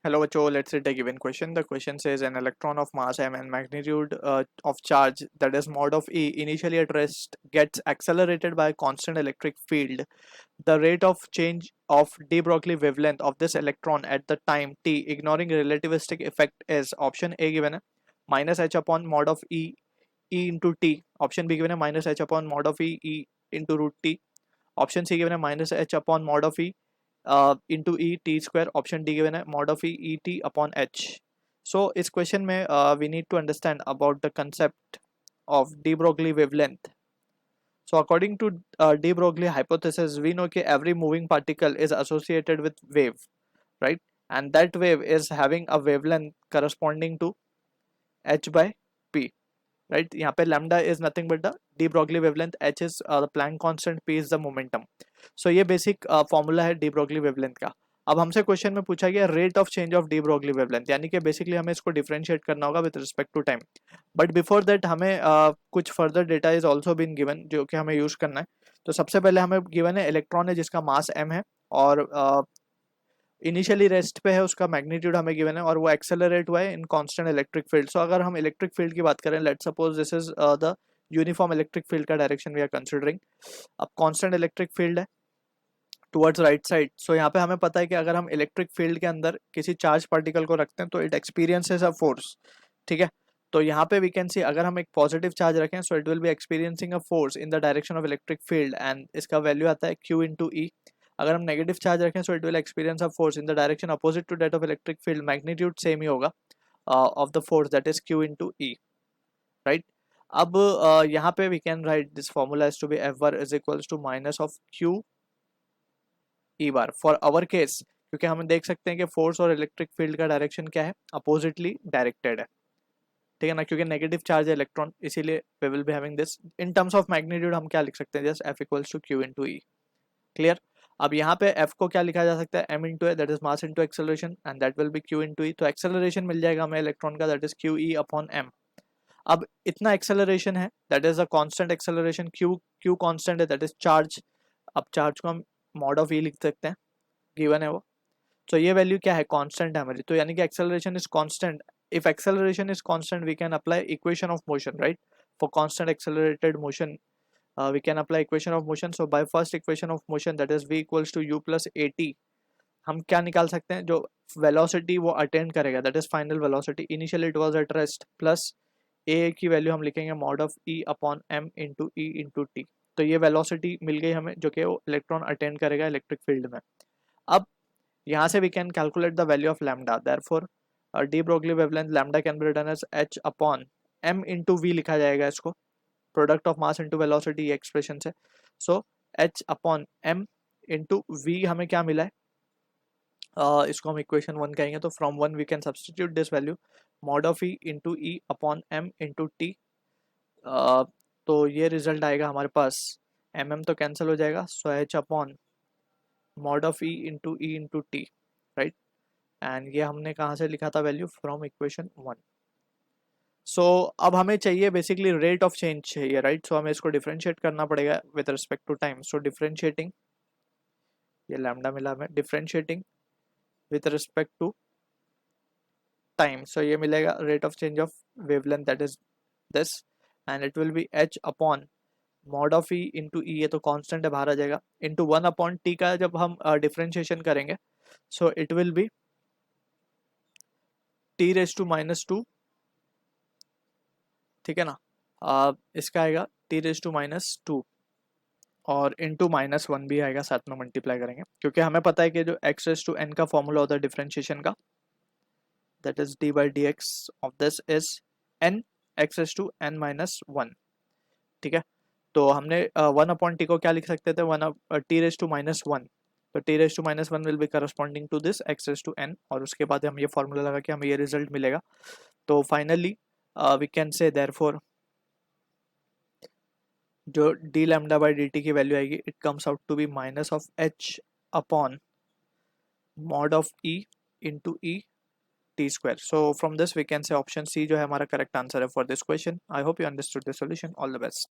Hello, Cho. Let's say a given question. The question says an electron of mass m and magnitude of charge, that is mod of E, initially at rest gets accelerated by a constant electric field. The rate of change of de Broglie wavelength of this electron at the time t, ignoring relativistic effect, is option A given है minus h upon mod of E into t. Option B given है minus h upon mod of E into root t. Option C given है minus h upon mod of E into E t square. Option D given है mod of E t upon h. So इस question में we need to understand about the concept of de Broglie wavelength. So according to de Broglie hypothesis, we know that every moving particle is associated with wave, right? And that wave is having a wavelength corresponding to h by p, right? यहाँ पे lambda is nothing but the de Broglie wavelength, h is the Planck constant, p is the momentum. So ये basic formula है de Broglie wavelength का. अब हमसे question में पूछा गया rate of change of de Broglie wavelength, यानी कि बेसिकली हमें इसको डिफरेंशिएट करना होगा with respect to time. But before that हमें कुछ further data is also been given जो कि हमें यूज करना है. तो सबसे पहले हमें गिवन है इलेक्ट्रॉन है जिसका मास m है और इनिशियली रेस्ट पे है, उसका मैग्नीट्यूड हमें गिवन है और वो एक्सेलरेट हुआ है इन कांस्टेंट इलेक्ट्रिक फील्ड. सो अगर हम इलेक्ट्रिक फील्ड की बात करें, let's suppose this is the uniform electric field का डायरेक्शन वी आर कंसिडरिंग. अब कांस्टेंट इलेक्ट्रिक फील्ड है टुवर्ड्स राइट साइड. सो यहाँ पे हमें पता है कि अगर हम इलेक्ट्रिक फील्ड के अंदर किसी चार्ज पार्टिकल को रखते हैं तो इट एक्सपीरियंसेस अ फोर्स. ठीक है, तो यहाँ पे वी कैन सी अगर हम एक पॉजिटिव चार्ज रखें so it will B experiencing a force in the direction of electric field and इसका वैल्यू आता है Q इंटू ई. अगर हम नेगेटिव चार्ज रखें so it will experience a force in the direction opposite to that of electric field. Magnitude same ही होगा of the force, that is Q into E, right. अब यहाँ पे we can write this formula is to be F bar is equals to minus of Q E bar for our case, क्योंकि हम देख सकते हैं कि फोर्स और इलेक्ट्रिक फील्ड का डायरेक्शन क्या है, अपोजिटली डायरेक्टेड है. ठीक है ना, क्योंकि नेगेटिव चार्ज है इलेक्ट्रॉन, इसीलिए we will be having this. In terms of magnitude हम क्या लिख सकते हैं, just F equals to q into e. Clear. अब यहाँ पे एफ को क्या लिखा जा सकता है, M into A, that is mass into acceleration and that will be Q into E. तो एक्सेलरेशन मिल जाएगा हमें इलेक्ट्रॉन का, that is Q E upon M. अब इतना एक्सेलरेशन है, that is a constant acceleration. Q constant है, that is charge. अब चार्ज को हम मॉड ऑफ ई लिख सकते हैं, गिवन है वो. तो ये वैल्यू क्या है, कांस्टेंट है हमारी. तो यानी कि acceleration is constant. if acceleration is constant we can apply equation of motion, right? For constant accelerated motion we can apply equation of motion. So by first equation of motion, that is v equals to u plus at, हम क्या निकाल सकते हैं, जो velocity वो attend करेगा, that is final velocity. Initially it was at rest, plus A की value हम लिखेंगे mod of E upon M into E into T. तो ये वेलोसिटी मिल गई हमें जो कि वो इलेक्ट्रॉन अटेंड करेगा इलेक्ट्रिक फील्ड में. अब यहाँ से we can calculate the value of lambda. Therefore de Broglie wavelength lambda can be written as h upon m into v लिखा जाएगा इसको, product of mass into velocity, ये एक्सप्रेशन से. सो h upon m into v हमें क्या मिला है, इसको हम इक्वेशन 1 कहेंगे. तो from 1 we can substitute this value, mod of E into e upon M into T. तो ये रिजल्ट आएगा हमारे पास, एम तो कैंसिल हो जाएगा, सो h upon mod of E into T, right. And ये हमने कहाँ से लिखा था वैल्यू, फ्रॉम इक्वेशन 1. सो अब हमें चाहिए बेसिकली रेट ऑफ चेंज चाहिए, राइट. सो हमें इसको डिफरेंशिएट करना पड़ेगा with respect to time. So differentiating, ये लैम्डा मिला हमें, differentiating with respect to time. So ये मिलेगा rate of change of wavelength, that is this, and it will be H upon mod of E into E, ये तो constant है बाहर आ जाएगा, इंटू 1 अपॉन टी का जब हम डिफरेंशिएशन करेंगे so it will be t raise to minus 2. ठीक है ना, इसका आएगा टी रेज टू माइनस 2 और इंटू माइनस 1 भी आएगा, साथ में मल्टीप्लाई करेंगे, क्योंकि हमें पता है कि जो एक्स रेज टू एन का फॉर्मूला होता है डिफरेंशिएशन का, that is d by d x of this is n x raise to n minus 1. ठीक है, तो हमने 1 अपॉन टी को क्या लिख सकते थे, 1 टी रेज टू माइनस 1. तो t raise to minus 1 will be corresponding to this x raise to n, और उसके बाद हम ये फॉर्मूला लगा के हमें ये रिजल्ट मिलेगा. तो finally we can say therefore जो D lambda by D T की वैल्यू आएगी, it comes out to be minus of H upon mod of E into E T square. So from this we can say option C जो है हमारा correct answer है for this question. I hope you understood the solution. All the best.